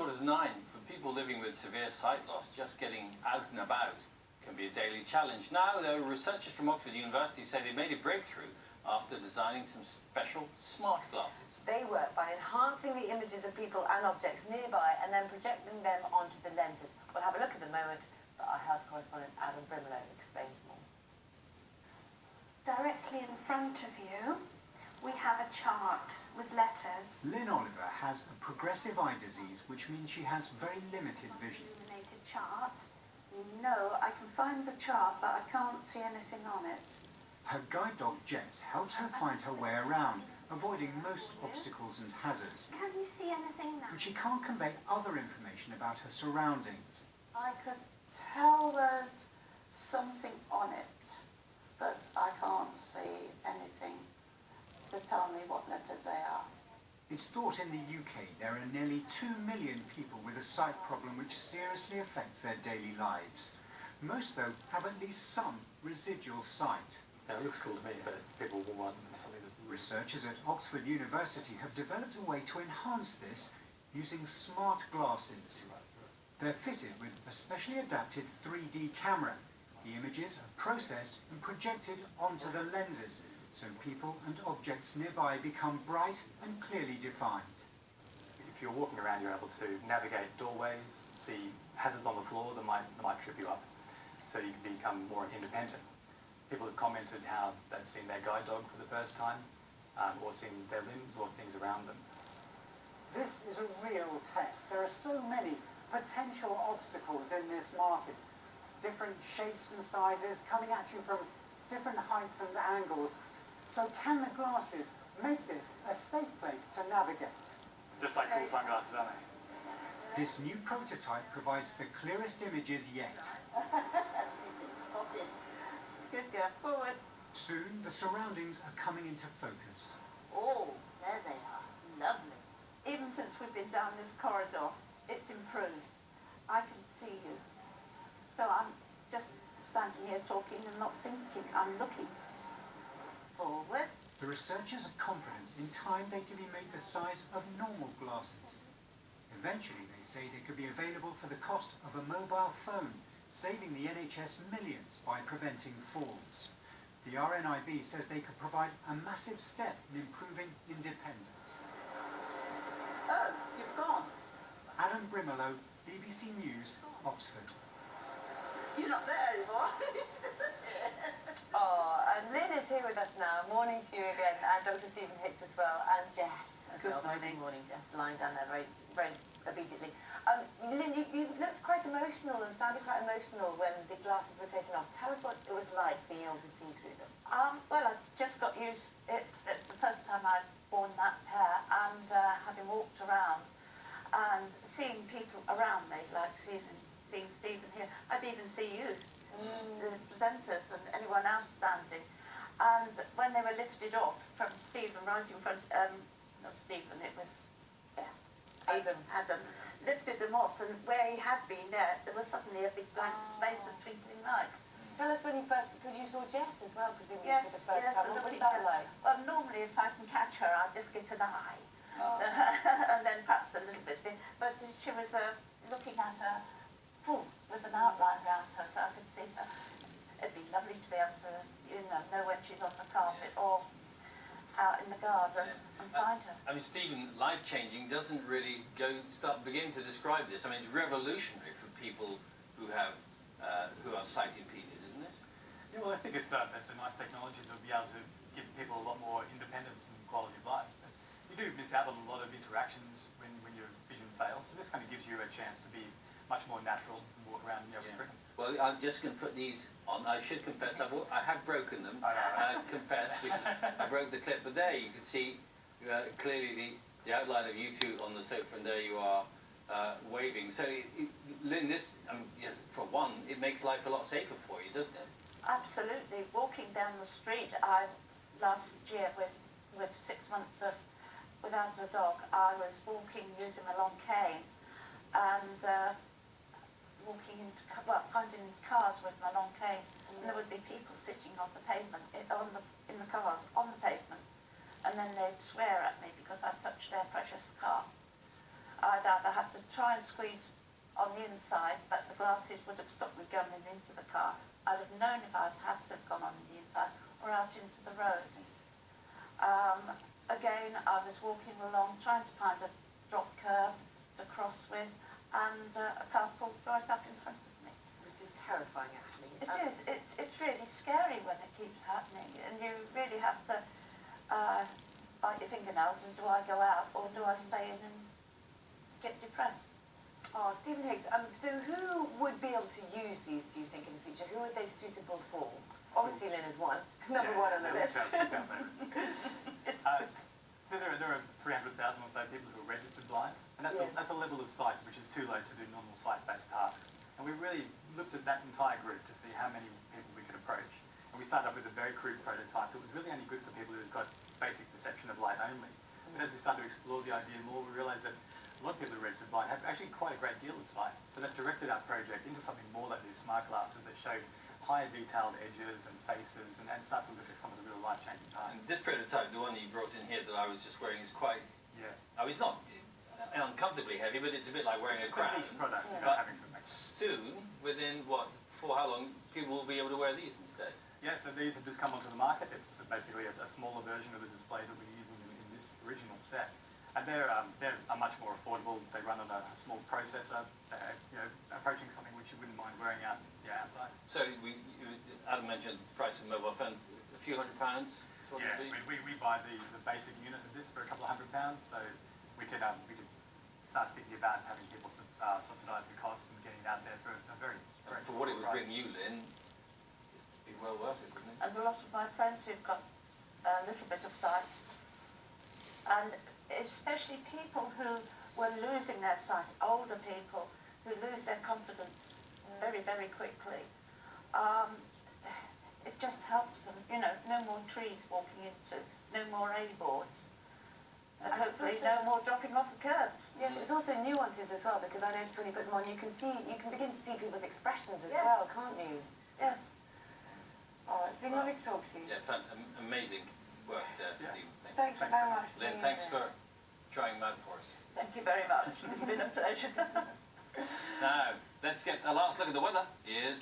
9. For people living with severe sight loss, just getting out and about can be a daily challenge. Now, though, researchers from Oxford University say they made a breakthrough after designing some special smart glasses. They work by enhancing the images of people and objects nearby and then projecting them onto the lenses. We'll have a look at the moment, but our health correspondent Adam Brimelow explains more. Directly in front of you, we have a chart with letters. Lynn Oliver has a progressive eye disease, which means she has very limited vision. Illuminated chart. No, I can find the chart, but I can't see anything on it. Her guide dog Jess helps her find her way around, avoiding most obstacles and hazards. Can you see anything now? But she can't convey other information about her surroundings. I could tell there's something on it, but I can't see anything to tell me what letters they are. It's thought in the UK there are nearly 2 million people with a sight problem which seriously affects their daily lives. Most, though, have at least some residual sight. Now, it looks cool to me, but people will want something that... Researchers at Oxford University have developed a way to enhance this using smart glasses. They're fitted with a specially adapted 3D camera. The images are processed and projected onto the lenses, so people and objects nearby become bright and clearly defined. If you're walking around, you're able to navigate doorways, see hazards on the floor that might trip you up, so you can become more independent. People have commented how they've seen their guide dog for the first time, or seen their limbs or things around them. This is a real test. There are so many potential obstacles in this market. Different shapes and sizes coming at you from different heights and angles. So can the glasses make this a safe place to navigate? Just like cool sunglasses, aren't they? This new prototype provides the clearest images yet. Good girl, forward. Soon the surroundings are coming into focus. Oh, there they are. Lovely. Even since we've been down this corridor, it's improved. I can see you. So I'm just standing here talking and not thinking. I'm looking. Forward. The researchers are confident in time they can be made the size of normal glasses. Eventually, they say they could be available for the cost of a mobile phone, saving the NHS millions by preventing falls. The RNIB says they could provide a massive step in improving independence. Oh, you've gone. Adam Brimelow, BBC News, Oxford. You're not there anymore. Oh, and Lynn is here with us now. Morning to you again, and Dr. Stephen Hicks as well, and Jess as well. Good morning, Jess, lying down there very obediently. Lynn, you looked quite emotional and sounded quite emotional when the glasses were taken off. Tell us what it was like being able to see through them. Well, I just got used. It's the first time I've worn that pair, and having walked around and seeing people around me, like seeing Stephen here. I'd even see you, the presenters, and anyone else standing. And when they were lifted off from Stephen right in front, not Stephen, it was Adam lifted them off, and where he had been there was suddenly a big blank space of twinkling lights. Tell us when you first, because you saw Jess as well, presumably Yes, for the first yes, time. What was that like? Well, normally if I can catch her, I just get an eye. Oh. And then perhaps a little bit. But she was looking at her full with an outline around her, so I could see her. It'd be lovely to be able to, know when she's on the carpet or out in the garden and find her. I mean, Stephen, life-changing doesn't really begin to describe this. I mean, it's revolutionary for people who are sight impeded, isn't it? Yeah, well, I think it's a nice technology to be able to give people a lot more independence and quality of life. But you do miss out on a lot of interactions when your vision fails, so this kind of gives you a chance to be much more natural and walk around with freedom. Well, I'm just going to put these on. I should confess, I have broken them. I confess, because I broke the clip. But there you can see clearly the outline of you two on the sofa, and there you are waving. So, Lynn, this, yes, for one, it makes life a lot safer for you, doesn't it? Absolutely. Walking down the street, last year with 6 months without a dog, I was walking using a long cane and finding cars with my long cane, and there would be people sitting on the pavement, in the cars, on the pavement, and then they'd swear at me because I touched their precious car. I'd either have to try and squeeze on the inside, but the glasses would have stopped me going into the car. I'd have known if I'd had to have gone on the inside or out into the road. Again, I was walking along trying to find a drop curb to cross with, and a car pulled right up in front of me. Which is terrifying, actually. It is. It's really scary when it keeps happening, and you really have to bite your fingernails and do I go out or do I stay in and get depressed? Oh, Stephen Higgs, so who would be able to use these, do you think, in the future? Who are they suitable for? Obviously, Lynn is one. Number one on the list. There are 300,000 or so people who are registered blind, and that's a level of sight which is too low to do normal sight-based tasks. And we really looked at that entire group to see how many people we could approach. And we started off with a very crude prototype that was really only good for people who've got basic perception of light only. But as we started to explore the idea more, we realised that a lot of people who are registered blind have actually quite a great deal of sight. So that directed our project into something more like these smart glasses that showed higher detailed edges and faces and start to look at some of the real life-changing parts. And this prototype, the one you brought in here that I was just wearing, is quite... Yeah. Oh, it's not uncomfortably heavy, but it's a bit like wearing a crown. It's a niche product. But soon, within, how long, people will be able to wear these instead? Yeah, so these have just come onto the market. It's basically a smaller version of the display that we're using in this original set. And they're much more affordable. They run on a small processor. They're approaching something which you wouldn't mind wearing outside. So Adam mentioned the price of a mobile phone, a few £100s. Yeah, we buy the basic unit of this for a couple of £100, so we could start thinking about having people subsidise the cost and getting it out there for a very for what it would bring you, Lynn, it'd be well worth it, wouldn't it? And a lot of my friends who've got a little bit of sight, and especially people who were losing their sight, older people who lose their confidence very, very quickly. It just helps them, no more trees walking into, no more A-boards, and hopefully no more dropping off the curbs. Yeah, but it's also nuances as well, because I noticed when you put them on, you can begin to see people's expressions as Yes. well, can't you? Yes. Oh, it's been lovely to talk to you. Yeah, amazing work there, Yeah. Stephen. Thank you very much. Lynn, thanks for trying that for us. Thank you very much. It's been a pleasure. Now, let's get a last look at the weather. Here's